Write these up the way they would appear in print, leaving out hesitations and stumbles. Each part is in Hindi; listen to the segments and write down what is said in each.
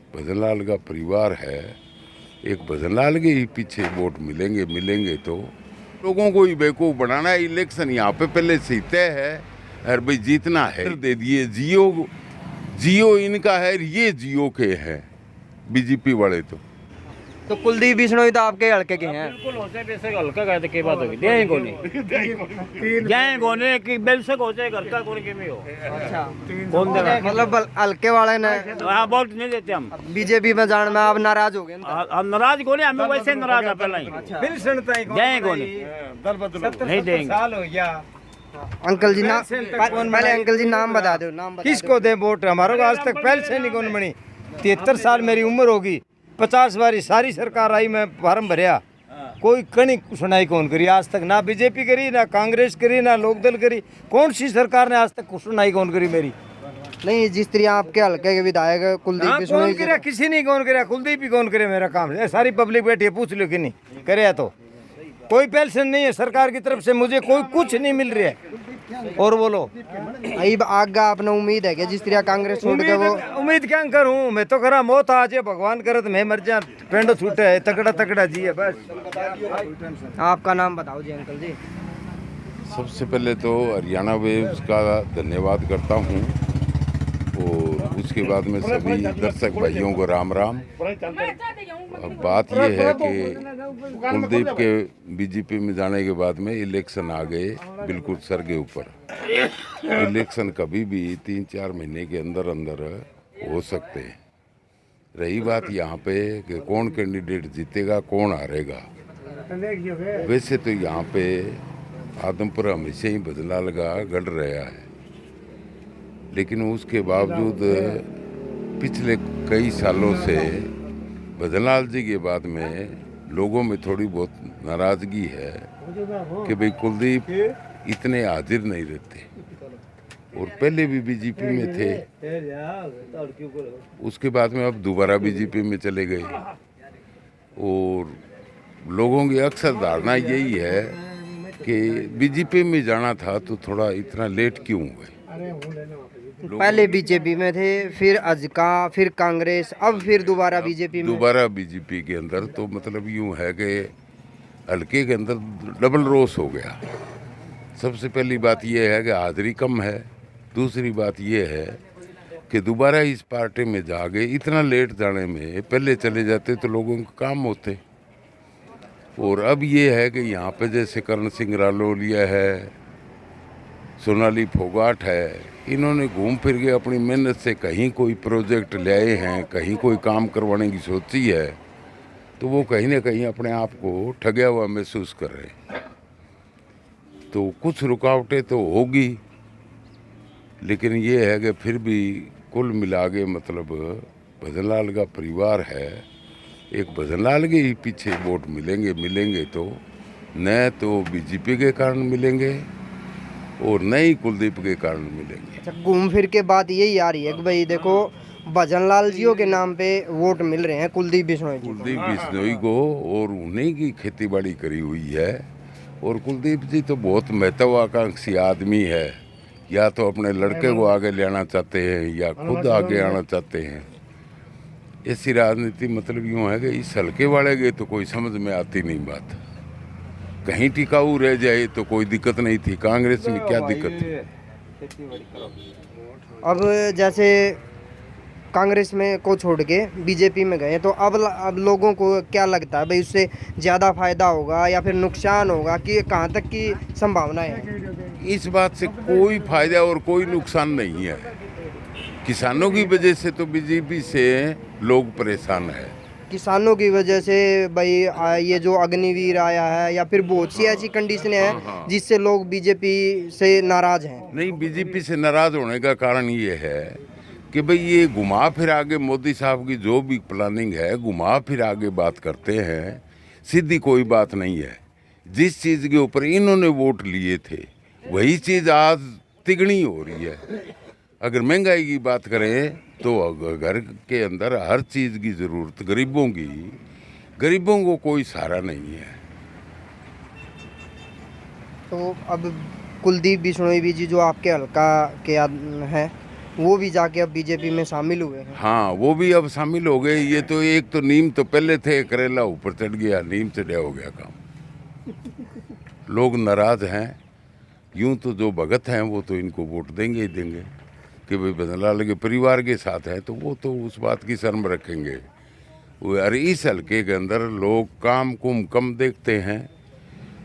भजनलाल का परिवार है, एक भजनलाल के ही पीछे वोट मिलेंगे तो लोगों को ही बेवकूफ़ बनाना है। इलेक्शन यहाँ पे पहले से ही तय है और भाई जीतना है। दे दिए जियो इनका है, ये जियो के हैं बीजेपी वाले। तो कुलदीप बिश्नोई तो आपके हल्के के हैं। बिल्कुल होते वैसे हल्का कहते के बात होगी दें कोनी जाए कोने की बेलसक हो जाए घर का कोने के में हो। अच्छा, कौन देगा मतलब हल्के वाले ने हां वोट नहीं देते हम। बीजेपी में जाने में आप नाराज हो गए ना? हम नाराज कोने हम वैसे नाराज है पहले ही बिल्सन ताई जाए कोने नहीं देंगे। साल हो गया। अंकल जी नाम पहले अंकल जी नाम बता दो, नाम बता किसको दे वोट? हमारे को आज तक पहले से नहीं कौन बनी। 73 साल मेरी उम्र होगी, 50 बारी सारी सरकार आई, मैं फार्म भरया, कोई कणी सुनाई कौन करी आज तक? ना बीजेपी करी, ना कांग्रेस करी, ना लोकदल करी। कौन सी सरकार ने आज तक सुनाई कौन करी मेरी? नहीं, जिस तरह आपके हल्के के विधायक कुलदीप हाँ, बिश्नोई कौन करे? किसी नहीं कौन करे, कुलदीप ही कौन करे मेरा काम? सारी पब्लिक बैठी है, पूछ लो कि नहीं करे। तो कोई पेंशन नहीं है सरकार की तरफ से, मुझे कोई कुछ नहीं मिल रहा है। और बोलो अब आगे आपने उम्मीद है कि जिस तरह कांग्रेस छोड़ के वो उम्मीद क्या करूं? मैं तो करा मौत आ जाए, भगवान करे तो मैं मर जा, पेंडो छूटे है, तगड़ा जी है बस। आपका नाम बताओ जी अंकल जी। सबसे पहले तो हरियाणा वेव्स का धन्यवाद करता हूँ और उसके बाद में सभी दर्शक भाइयों को राम राम। अब बात यह है कि कुलदीप के बीजेपी में जाने के बाद में इलेक्शन आ गए बिल्कुल सर के ऊपर। इलेक्शन कभी भी 3-4 महीने के अंदर हो सकते हैं। रही बात यहाँ पे कि कौन कैंडिडेट जीतेगा कौन हारेगा, वैसे तो यहाँ पे आदमपुर हमेशा ही भजनलाल का गढ़ रहा है, लेकिन उसके बावजूद पिछले कई सालों से भजनलाल जी के बाद में लोगों में थोड़ी बहुत नाराज़गी है कि भाई कुलदीप इतने हाजिर नहीं रहते। और पहले भी बीजेपी में थे, उसके बाद में अब दोबारा बीजेपी में चले गए। और लोगों की अक्सर धारणा यही है कि बीजेपी में जाना था तो थोड़ा इतना लेट क्यों हुए। पहले बीजेपी में थे, फिर अजका, फिर कांग्रेस, अब फिर दोबारा बीजेपी में। दोबारा बीजेपी के अंदर तो मतलब यूं है कि हल्के के अंदर डबल रोस हो गया। सबसे पहली बात यह है कि हाजिरी कम है, दूसरी बात यह है कि दोबारा इस पार्टी में जाके इतना लेट जाने में, पहले चले जाते तो लोगों को काम होते। और अब ये है कि यहाँ पे जैसे करण सिंह रालोलिया है, सोनाली फोगाट है, इन्होंने घूम फिर के अपनी मेहनत से कहीं कोई प्रोजेक्ट लाए हैं, कहीं कोई काम करवाने की सोची है, तो वो कहीं ना कहीं अपने आप को ठगया हुआ महसूस कर रहे हैं। तो कुछ रुकावटें तो होगी, लेकिन ये है कि फिर भी कुल मिला के मतलब भजनलाल का परिवार है, एक भजनलाल के ही पीछे वोट मिलेंगे तो न तो बीजेपी के कारण मिलेंगे और न ही कुलदीप के कारण मिलेंगे। अच्छा, घूम फिर के बात यही आ रही है कि भाई देखो भजनलाल जियो के नाम पे वोट मिल रहे हैं कुलदीप बिश्नोई जी। कुलदीप बिश्नोई को, और उन्हीं की खेतीबाड़ी करी हुई है। और कुलदीप जी तो बहुत महत्वाकांक्षी आदमी है, या तो अपने लड़के को आगे ले आना चाहते हैं या खुद आगे आना चाहते हैं। ऐसी राजनीति मतलब यूँ है कि इस हल्के वाले के तो कोई समझ में आती नहीं बात। कहीं टिकाऊ रह जाए तो कोई दिक्कत नहीं थी, कांग्रेस में क्या दिक्कत थी। अब जैसे कांग्रेस में को छोड़ के बीजेपी में गए, तो अब लोगों को क्या लगता है भाई उससे ज़्यादा फायदा होगा या फिर नुकसान होगा, कि कहाँ तक की संभावना है? इस बात से कोई फायदा और कोई नुकसान नहीं है। किसानों की वजह से तो बीजेपी से लोग परेशान है। किसानों की वजह से भाई ये जो अग्निवीर आया है या फिर बहुत सी ऐसी कंडीशनें हैं जिससे लोग बीजेपी से नाराज हैं। नहीं, बीजेपी से नाराज होने का कारण ये है कि भाई ये घुमा फिर आगे मोदी साहब की जो भी प्लानिंग है, घुमा फिर आगे बात करते हैं, सीधी कोई बात नहीं है। जिस चीज़ के ऊपर इन्होंने वोट लिए थे वही चीज़ आज तिगनी हो रही है। अगर महंगाई की बात करें तो घर के अंदर हर चीज़ की ज़रूरत गरीबों को कोई सहारा नहीं है। तो अब कुलदीप बिश्नोई भी जी जो आपके हल्का के हैं, वो भी जाके अब बीजेपी में शामिल हुए हैं। हाँ, वो भी अब शामिल हो गए। ये तो एक तो नीम तो पहले थे, करेला ऊपर चढ़ गया, नीम चढ़ा हो गया काम। लोग नाराज हैं। यूं तो जो भगत हैं वो तो इनको वोट देंगे ही देंगे कि भाई भजनलाल के परिवार के साथ है, तो वो तो उस बात की शर्म रखेंगे। और इस हल्के के अंदर लोग काम कुम कम देखते हैं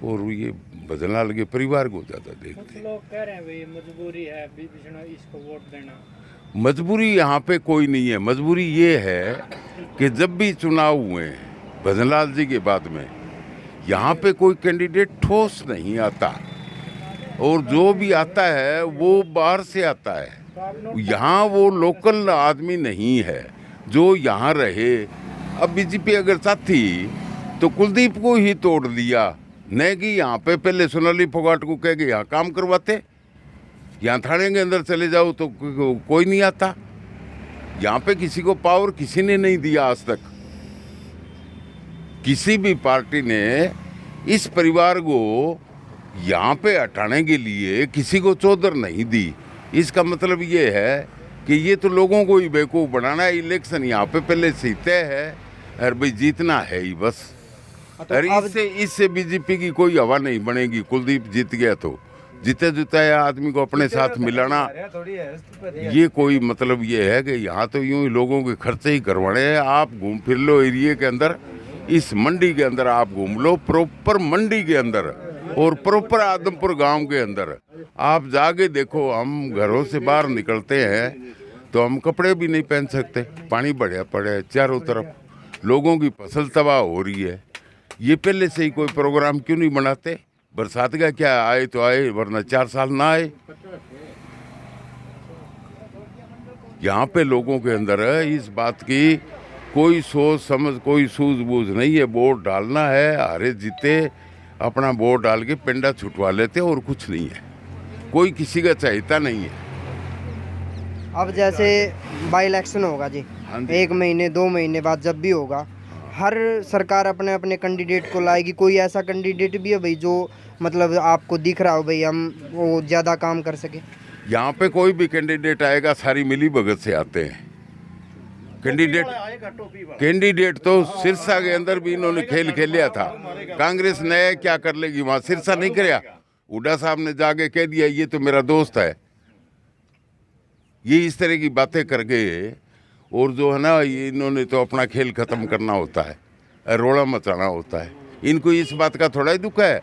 और ये भजनलाल के परिवार को ज़्यादा देखते हैं। लोग कह रहे हैं भाई मजबूरी है विष्णु इसको वोट देना। मजबूरी यहाँ पे कोई नहीं है। मजबूरी ये है कि जब भी चुनाव हुए भजनलाल जी के बाद में यहाँ पे कोई कैंडिडेट ठोस नहीं आता, और जो भी आता है वो बाहर से आता है। यहाँ वो लोकल आदमी नहीं है जो यहाँ रहे। अब बीजेपी अगर चाहती तो कुलदीप को ही तोड़ दिया, नहीं कि यहाँ पे पहले सोनाली फोगाट को कह के यहाँ काम करवाते। यहाँ थाने के अंदर चले जाओ तो कोई नहीं आता। यहाँ पे किसी को पावर किसी ने नहीं दिया आज तक। किसी भी पार्टी ने इस परिवार को यहाँ पे हटाने के लिए किसी को चौधर नहीं दी। इसका मतलब ये है कि ये तो लोगों को ही बेवकूफ़ बनाना है। इलेक्शन यहाँ पे पहले से तय है और भाई जीतना है ही बस। और इससे बीजेपी की कोई हवा नहीं बनेगी। कुलदीप जीत गया तो जीते जिताया आदमी को अपने साथ मिलाना, ये कोई मतलब ये है कि यहाँ तो यूं ही लोगों के खर्चे ही करवाने हैं। आप घूम फिर लो एरिया के अंदर, इस मंडी के अंदर आप घूम लो, प्रॉपर मंडी के अंदर और प्रॉपर आदमपुर गांव के अंदर आप जाके देखो। हम घरों से बाहर निकलते हैं तो हम कपड़े भी नहीं पहन सकते, पानी बढ़िया पड़े है चारों तरफ, लोगों की फसल तबाह हो रही है। ये पहले से ही कोई प्रोग्राम क्यों नहीं बनाते? बरसात का क्या आए तो आए, वरना 4 साल ना आए। यहाँ पे लोगों के अंदर इस बात की कोई सोच समझ, कोई सूझबूझ नहीं है। वोट डालना है, हारे जीते अपना वोट डाल के पिंडा छुटवा लेते और कुछ नहीं है। कोई किसी का चाहता नहीं है। अब जैसे बाई इलेक्शन होगा जी, हाँ जी। 1 महीने 2 महीने बाद जब भी होगा, हर सरकार अपने अपने कैंडिडेट को लाएगी। कोई ऐसा कैंडिडेट भी है भाई जो मतलब आपको दिख रहा हो भाई हम वो ज़्यादा काम कर सके? यहाँ पे कोई भी कैंडिडेट आएगा सारी मिली भगत से आते हैं। कैंडिडेट तो सिरसा के अंदर भी इन्होंने खेल खेलिया था। कांग्रेस नया क्या कर लेगी वहाँ? सिरसा नहीं कराया। हुड्डा साहब ने जाके कह दिया ये तो मेरा दोस्त है। ये इस तरह की बातें करके और जो है ना, ये इन्होंने तो अपना खेल खत्म करना होता है, रोड़ा मचाना होता है। इनको इस बात का थोड़ा ही दुख है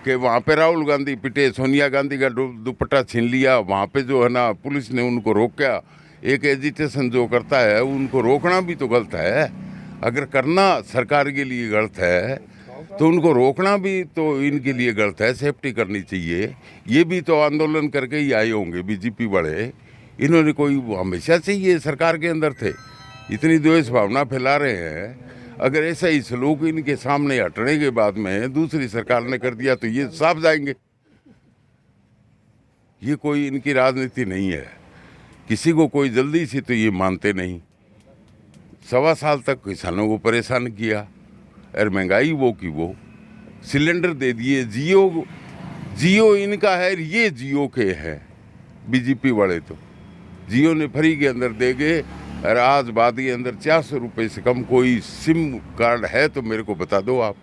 कि वहाँ पे राहुल गांधी पिटे, सोनिया गांधी का दुपट्टा छीन लिया, वहाँ पे जो है ना पुलिस ने उनको रोका। एक एजिटेशन जो करता है उनको रोकना भी तो गलत है। अगर करना सरकार के लिए गलत है तो उनको रोकना भी तो इनके लिए गलत है। सेफ्टी करनी चाहिए। ये भी तो आंदोलन करके ही आए होंगे बीजेपी वाले। इन्होंने कोई हमेशा से ये सरकार के अंदर थे, इतनी द्वेष भावना फैला रहे हैं। अगर ऐसा ही सलूक इनके सामने हटने के बाद में दूसरी सरकार ने कर दिया तो ये साफ जाएंगे। ये कोई इनकी राजनीति नहीं है। किसी को कोई जल्दी से तो ये मानते नहीं। 1.25 साल तक किसानों को परेशान किया और महंगाई वो की वो, सिलेंडर दे दिए। जियो इनका है, ये जियो के हैं बीजेपी वाले। तो जियो ने फ्री के अंदर दे गए और आज बाद के अंदर 400 रुपये से कम कोई सिम कार्ड है तो मेरे को बता दो आप।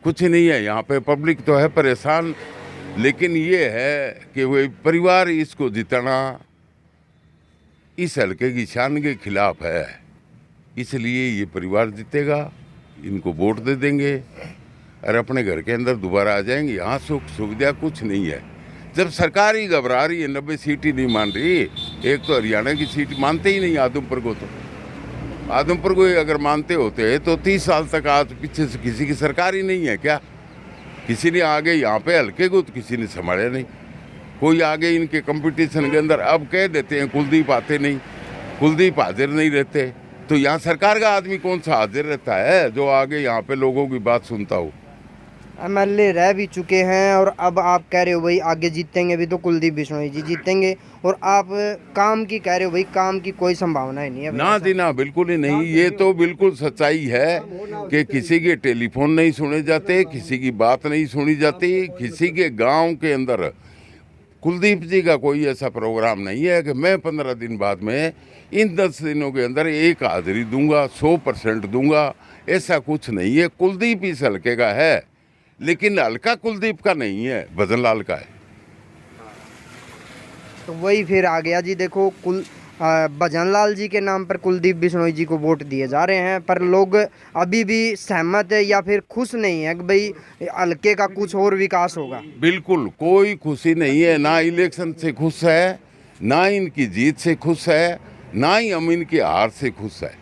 कुछ नहीं है यहाँ पे। पब्लिक तो है परेशान, लेकिन ये है कि वो परिवार इसको जिताना इस हल्के की शान के खिलाफ है। इसलिए ये परिवार जीतेगा, इनको वोट दे देंगे और अपने घर के अंदर दोबारा आ जाएंगे। यहाँ सुख सुविधा कुछ नहीं है। जब सरकार ही घबरा रही है, 90 सीट ही नहीं मान रही। एक तो हरियाणा की सीट मानते ही नहीं आदमपुर को। तो आदमपुर को अगर मानते होते तो 30 साल तक आज पीछे से किसी की सरकार ही नहीं है क्या? किसी ने आगे यहाँ पे हल्के को तो किसी ने संभाला नहीं। कोई आगे इनके कंपटीशन के अंदर अब कह देते हैं कुलदीप आते नहीं, कुलदीप हाजिर नहीं रहते। तो यहाँ सरकार का आदमी कौन सा हाजिर रहता है जो आगे यहाँ पे लोगों की बात सुनता हो? एमएलए रह भी चुके हैं और अब आप कह रहे हो भाई आगे जीतेंगे भी तो कुलदीप बिश्नोई जी जीतेंगे, और आप काम की कह रहे हो भाई काम की कोई संभावना ही नहीं है। ना जी ना, बिल्कुल ही नहीं। ये तो बिल्कुल सच्चाई है कि किसी के टेलीफोन नहीं सुने जाते, किसी की बात नहीं सुनी जाती। किसी के गांव के अंदर कुलदीप जी का कोई ऐसा प्रोग्राम नहीं है कि मैं 15 दिन बाद में इन 10 दिनों के अंदर एक हाजिरी दूंगा, 100% दूंगा, ऐसा कुछ नहीं है। कुलदीप इस हल्के का है, लेकिन हल्का कुलदीप का नहीं है, भजन लाल का है। तो वही फिर आ गया जी। देखो भजन लाल जी के नाम पर कुलदीप बिश्नोई जी को वोट दिए जा रहे हैं, पर लोग अभी भी सहमत है या फिर खुश नहीं है कि भाई हल्के का कुछ और विकास होगा। बिल्कुल कोई खुशी नहीं है, ना इलेक्शन से खुश है, ना इनकी जीत से खुश है, ना ही हम इनकी हार से खुश है।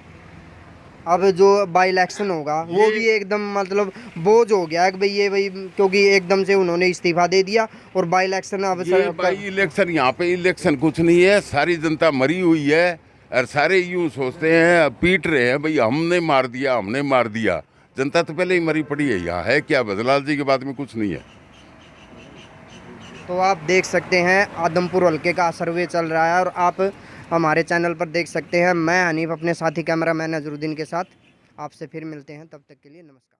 अब जो बाई इलेक्शन होगा वो भी एकदम मतलब बोझ हो गया है कि भाई ये भाई, क्योंकि एकदम से उन्होंने इस्तीफा दे दिया और बाई इलेक्शन अब ये भाई इलेक्शन, यहाँ पे इलेक्शन कुछ नहीं है, सारी जनता मरी हुई है और सारे यूं सोचते हैं, पीट रहे हैं भाई हमने मार दिया, हमने मार दिया। जनता तो पहले ही मरी पड़ी है, यहाँ है क्या? भजनलाल जी के बाद में कुछ नहीं है। तो आप देख सकते हैं आदमपुर हल्के का सर्वे चल रहा है और आप हमारे चैनल पर देख सकते हैं। मैं हनीफ अपने साथी कैमरामैन नजरुद्दीन के साथ आपसे फिर मिलते हैं, तब तक के लिए नमस्कार।